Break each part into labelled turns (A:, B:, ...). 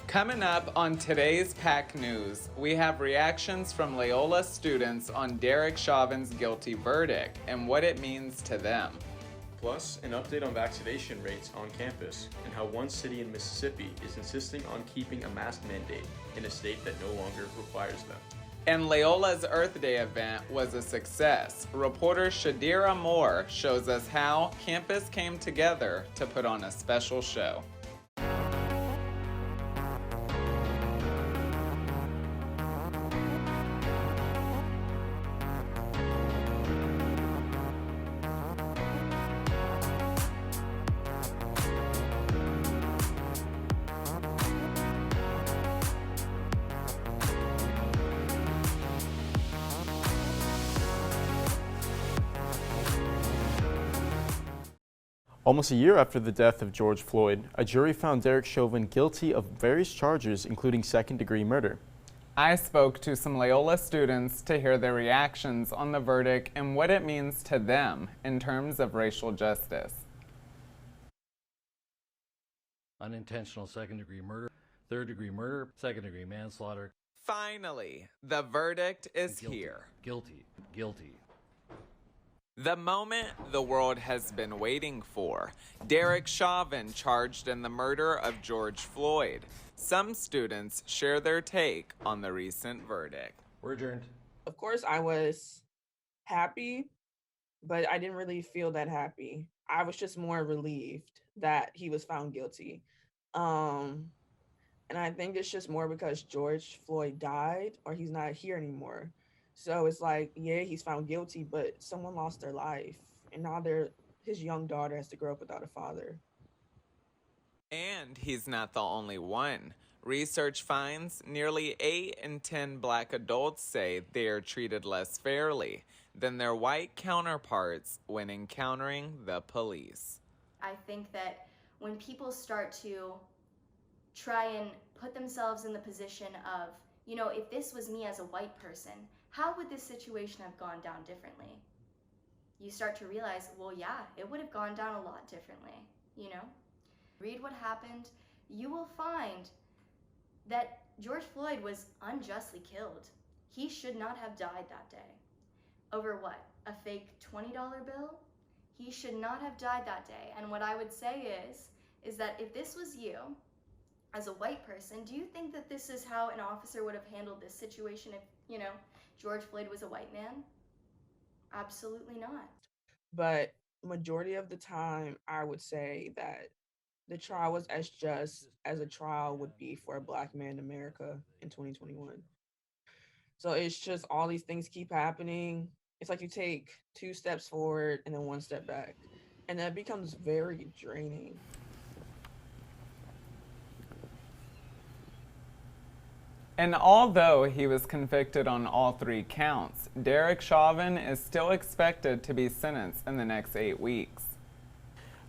A: Coming up on today's PAC News, we have reactions from Loyola students on Derek Chavin's guilty verdict and what it means to them.
B: Plus, an update on vaccination rates on campus and how one city in Mississippi is insisting on keeping a mask mandate in a state that no longer requires them.
A: And Loyola's Earth Day event was a success. Reporter Shadira Moore shows us how campus came together to put on a special show.
C: Almost a year after the death of George Floyd, a jury found Derek Chauvin guilty of various charges, including second-degree murder.
A: I spoke to some Loyola students to hear their reactions on the verdict and what it means to them in terms of racial justice.
D: Unintentional second-degree murder, third-degree murder, second-degree manslaughter.
A: Finally, the verdict is here.
D: Guilty. Guilty.
A: The moment the world has been waiting for. Derek Chauvin charged in the murder of George Floyd. Some students share their take on the recent verdict.
D: We're adjourned.
E: Of course, I was happy, but I didn't really feel that happy. I was just more relieved that he was found guilty. And I think it's just more because George Floyd died or he's not here anymore. So it's like, yeah, he's found guilty, but someone lost their life. And now his young daughter has to grow up without a father.
A: And he's not the only one. Research finds nearly 8 in 10 black adults say they are treated less fairly than their white counterparts when encountering the police.
F: I think that when people start to try and put themselves in the position of, you know, if this was me as a white person, how would this situation have gone down differently? You start to realize, well, yeah, it would have gone down a lot differently, you know? Read what happened. You will find that George Floyd was unjustly killed. He should not have died that day. Over what? A fake $20 bill? He should not have died that day. And what I would say is that if this was you, as a white person, do you think that this is how an officer would have handled this situation if, you know, George Floyd was a white man? Absolutely not.
E: But majority of the time, I would say that the trial was as just as a trial would be for a black man in America in 2021. So it's just all these things keep happening. It's like you take 2 steps forward and then 1 step back. And that becomes very draining.
A: And although he was convicted on all 3 counts, Derek Chauvin is still expected to be sentenced in the next 8 weeks.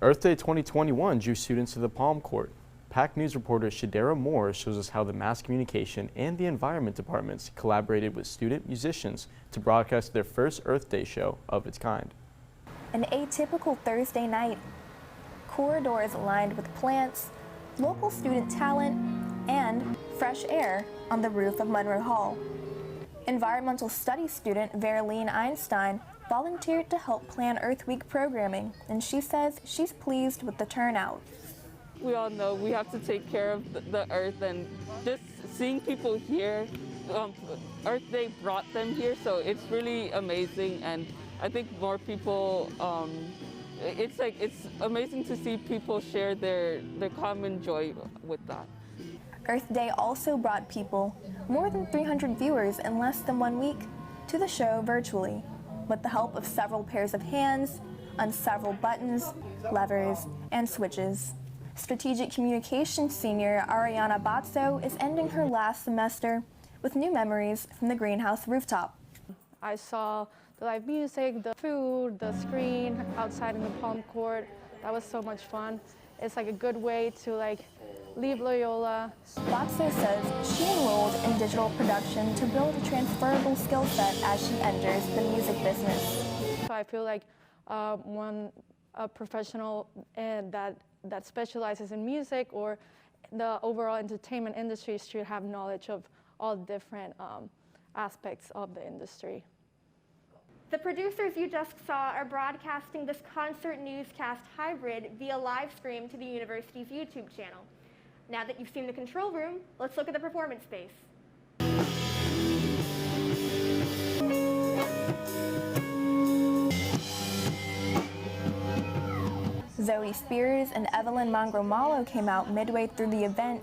C: Earth Day 2021 drew students to the Palm Court. PAC News reporter Shadira Moore shows us how the mass communication and the environment departments collaborated with student musicians to broadcast their first Earth Day show of its kind.
G: An atypical Thursday night. Corridors lined with plants, local student talent, and fresh air on the roof of Monroe Hall. Environmental studies student Vereline Einstein volunteered to help plan Earth Week programming, and she says she's pleased with the turnout.
H: We all know we have to take care of the Earth, and just seeing people here, Earth Day brought them here, so it's really amazing, and I think more people, it's amazing to see people share their common joy with that.
G: Earth Day also brought people, more than 300 viewers in less than 1 week, to the show virtually, with the help of several pairs of hands on several buttons, levers, and switches. Strategic Communications senior Ariana Batso is ending her last semester with new memories from the greenhouse rooftop.
I: I saw the live music, the food, the screen outside in the Palm Court. That was so much fun. It's like a good way to leave Loyola.
G: Batso says she enrolled in digital production to build a transferable skill set as she enters the music business.
I: So I feel like a professional and that specializes in music or the overall entertainment industry should have knowledge of all different aspects of the industry.
J: The producers you just saw are broadcasting this concert newscast hybrid via live stream to the university's YouTube channel. Now that you've seen the control room, let's look at the performance space.
G: Zoe Spears and Evelyn Mangromalo came out midway through the event.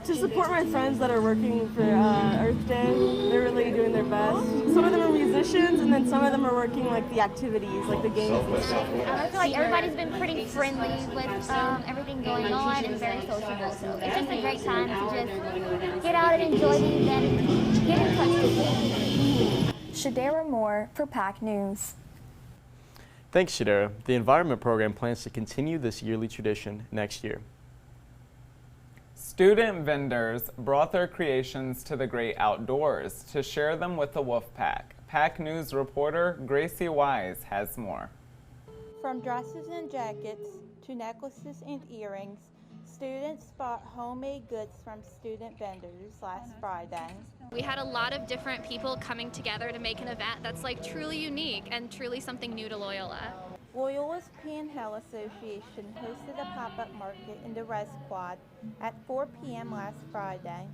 K: To support my friends that are working for Earth Day, they're really doing their best. Some of them are musicians, and then some of them are working like the activities, like the games and stuff.
J: I feel like everybody's been pretty friendly with everything going on and very sociable. So it's just a great time to just get out and enjoy the event and get in touch with people.
G: Shadera Moore for PAC News.
C: Thanks, Shadera. The Environment Program plans to continue this yearly tradition next year.
A: Student vendors brought their creations to the great outdoors to share them with the Wolf Pack. PAC News reporter Gracie Wise has more.
L: From dresses and jackets to necklaces and earrings, students bought homemade goods from student vendors last Friday.
M: We had a lot of different people coming together to make an event that's like truly unique and truly something new to Loyola.
L: Loyola's Panhandle Association hosted a pop-up market in the Res Quad at 4 p.m. last Friday.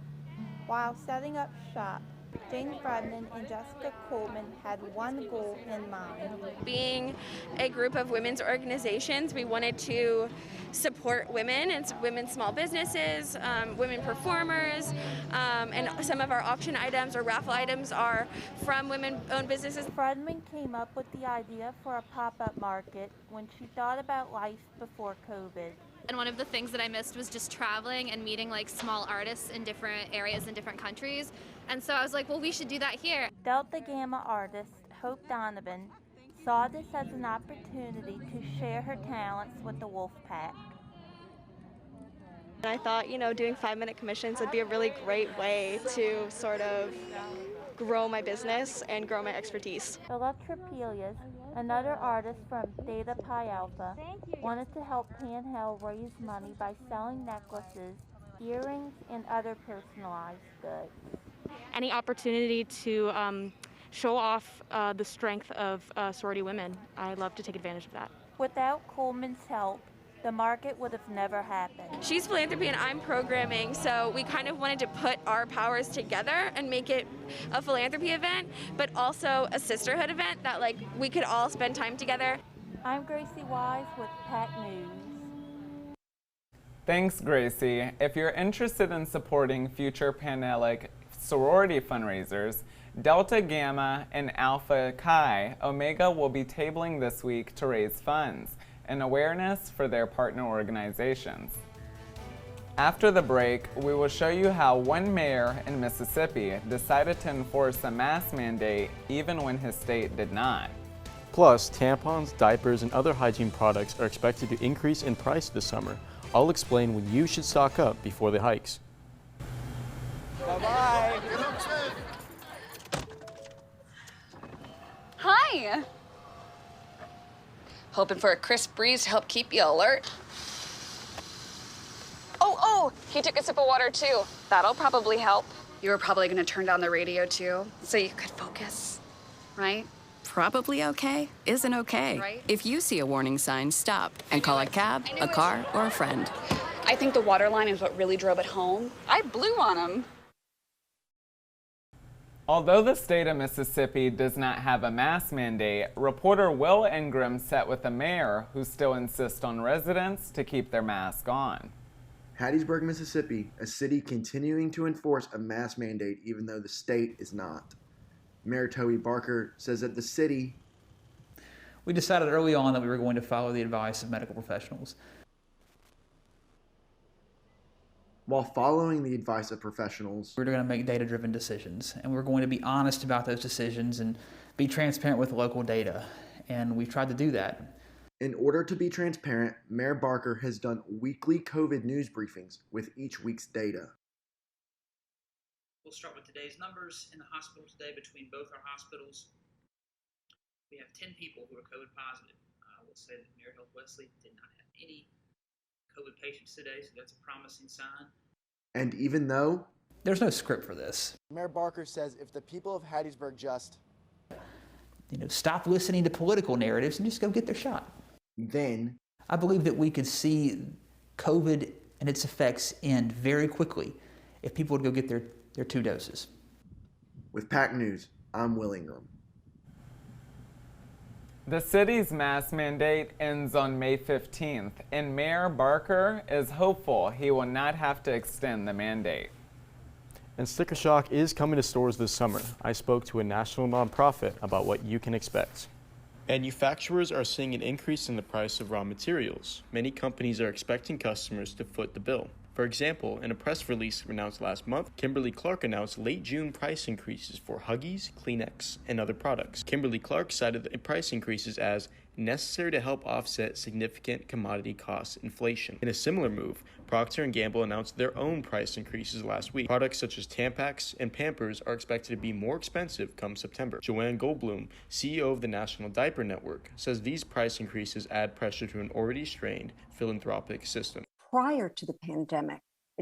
L: While setting up shop, Jane Fredman and Jessica Coleman had one goal in mind.
N: Being a group of women's organizations, we wanted to support women and women's small businesses, women performers, and some of our auction items or raffle items are from women-owned businesses.
L: Fredman came up with the idea for a pop-up market when she thought about life before COVID.
M: And one of the things that I missed was just traveling and meeting like small artists in different areas in different countries. And so I was like, well, we should do that here.
L: Delta Gamma artist Hope Donovan saw this as an opportunity to share her talents with the Wolf Pack.
O: And I thought, doing 5-minute commissions would be a really great way to sort of grow my business and grow my expertise.
L: Electra Pelias, another artist from Theta Pi Alpha, wanted to help Panhandle raise money by selling necklaces, earrings, and other personalized goods.
P: Any opportunity to show off the strength of sorority women, I love to take advantage of that.
L: Without Coleman's help, the market would have never happened.
N: She's philanthropy and I'm programming, so we kind of wanted to put our powers together and make it a philanthropy event, but also a sisterhood event that we could all spend time together.
L: I'm Gracie Wise with PAC News.
A: Thanks, Gracie. If you're interested in supporting future Panhellenic sorority fundraisers, Delta Gamma and Alpha Chi Omega will be tabling this week to raise funds and awareness for their partner organizations. After the break, we will show you how one mayor in Mississippi decided to enforce a mask mandate even when his state did not.
C: Plus, tampons, diapers, and other hygiene products are expected to increase in price this summer. I'll explain when you should stock up before the hikes.
Q: Bye-bye.
R: Hi. Hoping for a crisp breeze to help keep you alert. Oh, he took a sip of water too. That'll probably help. You were probably gonna turn down the radio too, so you could focus, right?
S: Probably okay isn't okay.
R: Right.
S: If you see a warning sign, stop and call a cab, a car, or a friend.
R: I think the water line is what really drove it home. I blew on him.
A: Although the state of Mississippi does not have a mask mandate, reporter Will Ingram sat with the mayor who still insists on residents to keep their mask on.
T: Hattiesburg, Mississippi, a city continuing to enforce a mask mandate even though the state is not. Mayor Toby Barker says that the city...
U: We decided early on that we were going to follow the advice of medical professionals.
T: While following the advice of professionals,
U: we're going to make data-driven decisions, and we're going to be honest about those decisions and be transparent with local data, and we've tried to do that.
T: In order to be transparent, Mayor Barker has done weekly COVID news briefings with each week's data.
V: We'll start with today's numbers in the hospital today. Between both our hospitals, we have 10 people who are COVID positive. I will say that Mary Health Wesley did not have any COVID patients today, so that's a promising sign.
T: And even though
U: there's no script for this,
B: Mayor Barker says if the people of Hattiesburg just
U: stop listening to political narratives and just go get their shot,
T: then
U: I believe that we could see COVID and its effects end very quickly if people would go get their 2 doses.
T: With PAC News, I'm Will Ingram.
A: The city's mask mandate ends on May 15th, and Mayor Barker is hopeful he will not have to extend the mandate.
C: And sticker shock is coming to stores this summer. I spoke to a national nonprofit about what you can expect. Manufacturers are seeing an increase in the price of raw materials. Many companies are expecting customers to foot the bill. For example, in a press release announced last month, Kimberly-Clark announced late June price increases for Huggies, Kleenex, and other products. Kimberly-Clark cited the price increases as necessary to help offset significant commodity cost inflation. In a similar move, Procter & Gamble announced their own price increases last week. Products such as Tampax and Pampers are expected to be more expensive come September. Joanne Goldblum, CEO of the National Diaper Network, says these price increases add pressure to an already strained philanthropic system.
Q: Prior to the pandemic,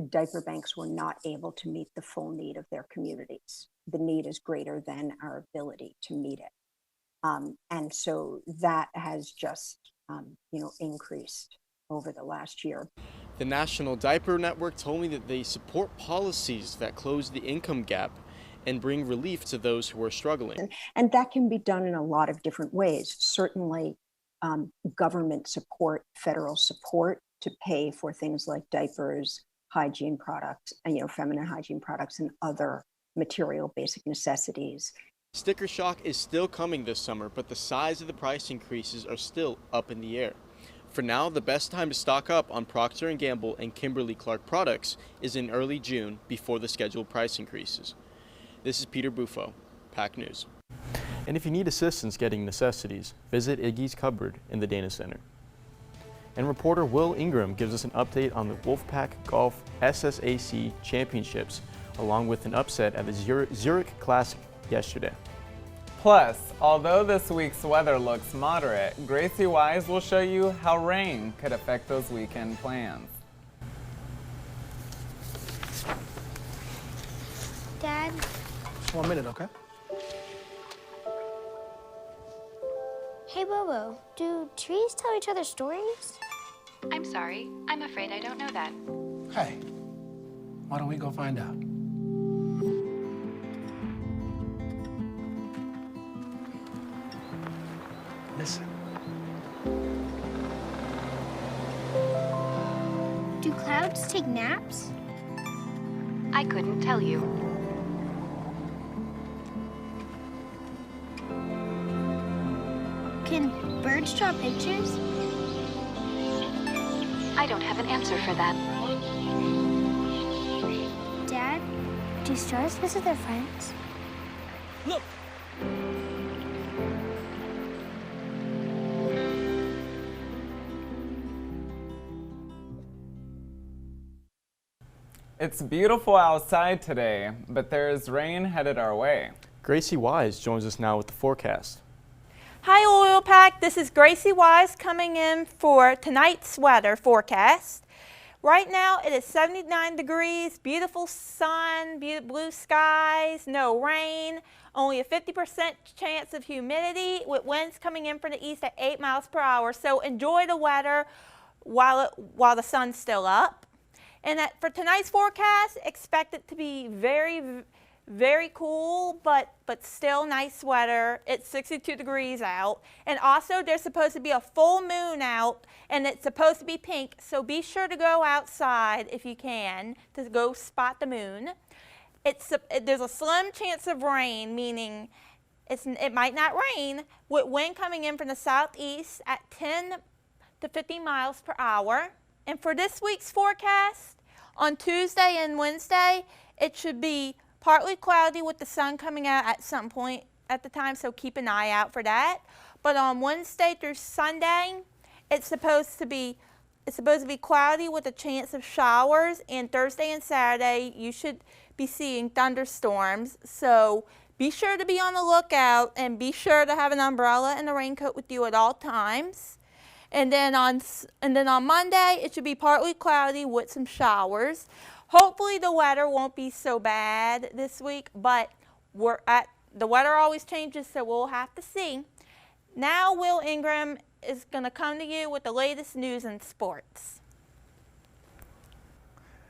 Q: diaper banks were not able to meet the full need of their communities. The need is greater than our ability to meet it. And so that has just, increased over the last year.
C: The National Diaper Network told me that they support policies that close the income gap and bring relief to those who are struggling.
Q: And that can be done in a lot of different ways. Certainly, government support, federal support to pay for things like diapers, hygiene products, and feminine hygiene products and other material basic necessities.
C: Sticker shock is still coming this summer, but the size of the price increases are still up in the air. For now, the best time to stock up on Procter & Gamble and Kimberly-Clark products is in early June before the scheduled price increases. This is Peter Buffo, PAC News. And if you need assistance getting necessities, visit Iggy's Cupboard in the Dana Center. And reporter Will Ingram gives us an update on the Wolfpack Golf SSAC Championships, along with an upset at the Zurich Classic yesterday.
A: Plus, although this week's weather looks moderate, Gracie Wise will show you how rain could affect those weekend plans.
W: Dad?
B: 1 minute, okay?
W: Hey, Bobo, do trees tell each other stories?
X: I'm sorry. I'm afraid I don't know that.
B: Hey, why don't we go find out? Listen.
W: Do clouds take naps?
X: I couldn't tell you.
W: Can birds draw pictures?
X: I don't have an answer for that.
W: Dad, do stars visit their friends?
B: Look!
A: It's beautiful outside today, but there is rain headed our way.
C: Gracie Wise joins us now with the forecast.
J: Hi Oil Pack, this is Gracie Wise coming in for tonight's weather forecast. Right now it is 79 degrees, beautiful sun, blue skies, no rain, only a 50% chance of humidity with winds coming in from the east at 8 miles per hour. So enjoy the weather while the sun's still up. And for tonight's forecast, expect it to be very, very cool, but still nice weather. It's 62 degrees out. And also there's supposed to be a full moon out and it's supposed to be pink. So be sure to go outside if you can to go spot the moon. There's a slim chance of rain, meaning it might not rain, with wind coming in from the southeast at 10 to 15 miles per hour. And for this week's forecast, on Tuesday and Wednesday, it should be partly cloudy with the sun coming out at some point at the time, so keep an eye out for that. But on Wednesday through Sunday, it's supposed to be cloudy with a chance of showers, and Thursday and Saturday you should be seeing thunderstorms. So be sure to be on the lookout and be sure to have an umbrella and a raincoat with you at all times.
L: And then on Monday, it should be partly cloudy with some showers. Hopefully the weather won't be so bad this week, but the weather always changes, so we'll have to see. Now Will Ingram is going to come to you with the latest news in sports.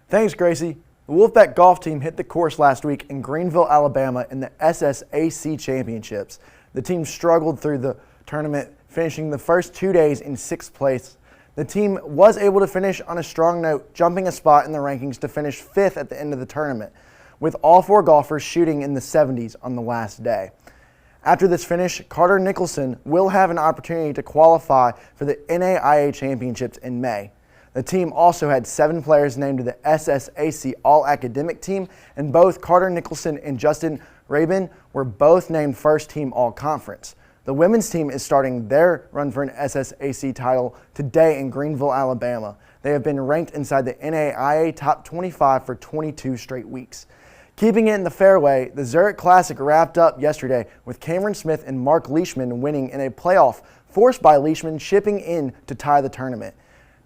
T: Thanks, Gracie. The Wolfpack golf team hit the course last week in Greenville, Alabama in the SSAC Championships. The team struggled through the tournament, finishing the first 2 days in 6th place. The team was able to finish on a strong note, jumping a spot in the rankings to finish 5th at the end of the tournament, with all 4 golfers shooting in the 70s on the last day. After this finish, Carter Nicholson will have an opportunity to qualify for the NAIA Championships in May. The team also had 7 players named to the SSAC All-Academic team, and both Carter Nicholson and Justin Rabin were both named First Team All-Conference. The women's team is starting their run for an SSAC title today in Greenville, Alabama. They have been ranked inside the NAIA Top 25 for 22 straight weeks. Keeping it in the fairway, the Zurich Classic wrapped up yesterday with Cameron Smith and Mark Leishman winning in a playoff forced by Leishman shipping in to tie the tournament.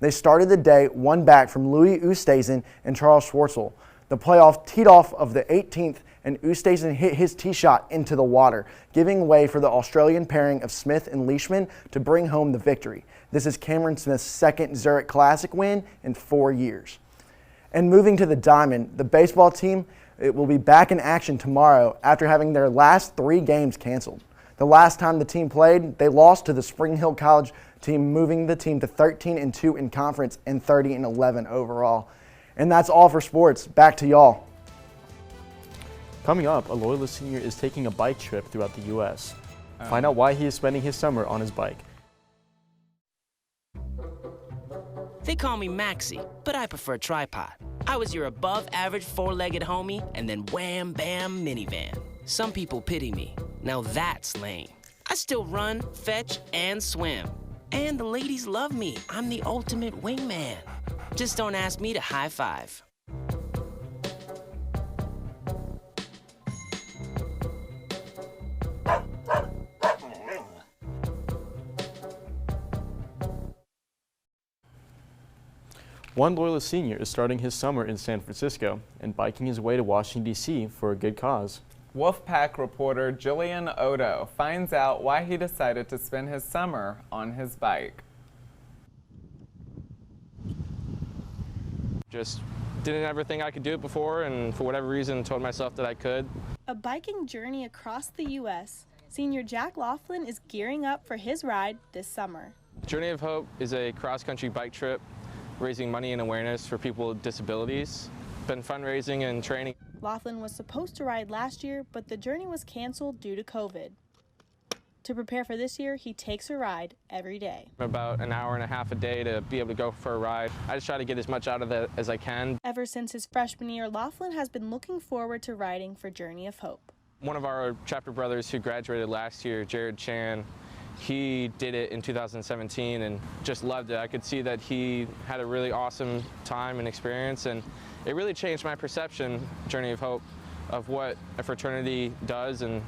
T: They started the day 1 back from Louis Oosthuizen and Charles Schwartzel. The playoff teed off of the 18th, and Oosthuizen hit his tee shot into the water, giving way for the Australian pairing of Smith and Leishman to bring home the victory. This is Cameron Smith's second Zurich Classic win in 4 years. And moving to the Diamond, the baseball team, it will be back in action tomorrow after having their last 3 games canceled. The last time the team played, they lost to the Spring Hill College team, moving the team to 13-2 in conference and 30-11 overall. And that's all for sports. Back to y'all.
C: Coming up, a Loyola senior is taking a bike trip throughout the U.S. Find out why he is spending his summer on his bike.
D: They call me Maxie, but I prefer tripod. I was your above-average 4-legged homie, and then wham, bam, minivan. Some people pity me. Now that's lame. I still run, fetch, and swim. And the ladies love me. I'm the ultimate wingman. Just don't ask me to high five.
C: One Loyola senior is starting his summer in San Francisco and biking his way to Washington, D.C. for a good cause.
A: Wolfpack reporter Jillian Odo finds out why he decided to spend his summer on his bike.
E: Just didn't ever think I could do it before, and for whatever reason told myself that I could.
F: A biking journey across the U.S., senior Jack Laughlin is gearing up for his ride this summer.
E: Journey of Hope is a cross-country bike trip raising money and awareness for people with disabilities. Been fundraising and training.
F: Laughlin was supposed to ride last year, but the journey was canceled due to COVID. To prepare for this year, he takes a ride every day.
E: About an hour and a half a day to be able to go for a ride. I just try to get as much out of that as I can.
F: Ever since his freshman year, Laughlin has been looking forward to riding for Journey of Hope.
E: One of our chapter brothers who graduated last year, Jared Chan, he did it in 2017 and just loved it. I could see that he had a really awesome time and experience, and it really changed my perception, Journey of Hope, of what a fraternity does and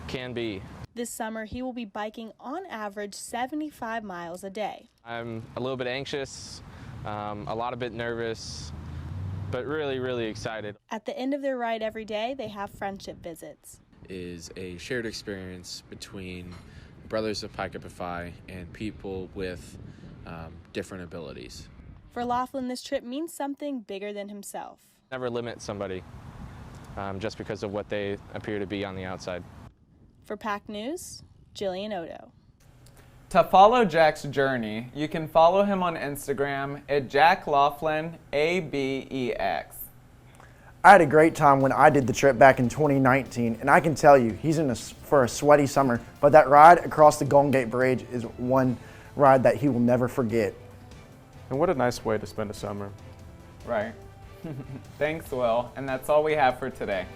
E: can be.
F: This summer, he will be biking on average 75 miles a day.
E: I'm a little bit anxious, a lot of bit nervous, but really, really excited.
F: At the end of their ride every day, they have friendship visits.
H: Is a shared experience between brothers of Pi Kappa Phi and people with different abilities.
F: For Laughlin, this trip means something bigger than himself.
E: Never limit somebody just because of what they appear to be on the outside.
F: For PAC News, Jillian Odo.
A: To follow Jack's journey, you can follow him on Instagram at JackLaughlin_ABEX.
T: I had a great time when I did the trip back in 2019, and I can tell you, he's in for a sweaty summer, but that ride across the Golden Gate Bridge is one ride that he will never forget.
C: And what a nice way to spend a summer.
A: Right. Thanks, Will. And that's all we have for today.